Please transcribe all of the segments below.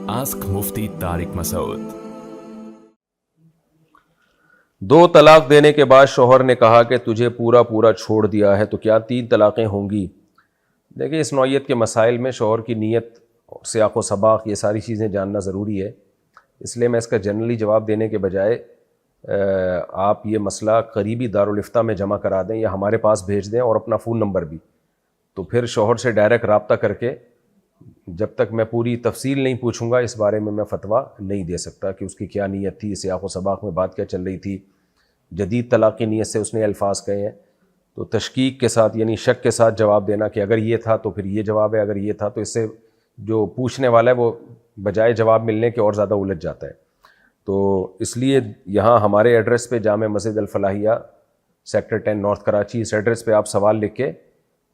Ask Mufti Tariq Masood. 2 तलाक देने के बाद शौहर ने कहा कि तुझे पूरा पूरा छोड़ दिया है, तो क्या 3 तलाक़ें होंगी? देखिए, इस नौइयत के मसाइल में शौहर की नीयत और सियाक़ व सबाक़ ये सारी चीज़ें जानना ज़रूरी है। इसलिए मैं इसका जनरली जवाब देने के बजाय आप ये मसला करीबी दारुल इफ्ता में जमा करा दें या हमारे पास भेज दें और अपना फ़ोन नंबर भी, तो फिर शौहर से डायरेक्ट रब्ता करके जब तक मैं पूरी तफसील नहीं पूछूंगा इस बारे में मैं फ़तवा नहीं दे सकता कि उसकी क्या नीयत थी, सियाक़ व सबाक़ में बात क्या चल रही थी, जदीद तलाक़ की नीयत से उसने अल्फाज कहे हैं। तो तशकीक के साथ यानी शक के साथ जवाब देना कि अगर ये था तो फिर ये जवाब है, अगर ये था, तो इससे जो पूछने वाला है वो बजाय जवाब मिलने के और ज़्यादा उलझ जाता है। तो इसलिए यहाँ हमारे एड्रेस पे जामे मस्जिद अल फलाहिया सेक्टर 10 नॉर्थ कराची, इस एड्रेस पे आप सवाल लिख के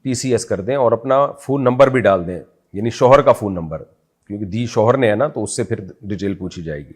PCS कर दें और अपना फ़ोन नंबर भी डाल दें, यानी शौहर का फ़ोन नंबर, क्योंकि दी शौहर ने है ना, तो उससे फिर डिटेल पूछी जाएगी।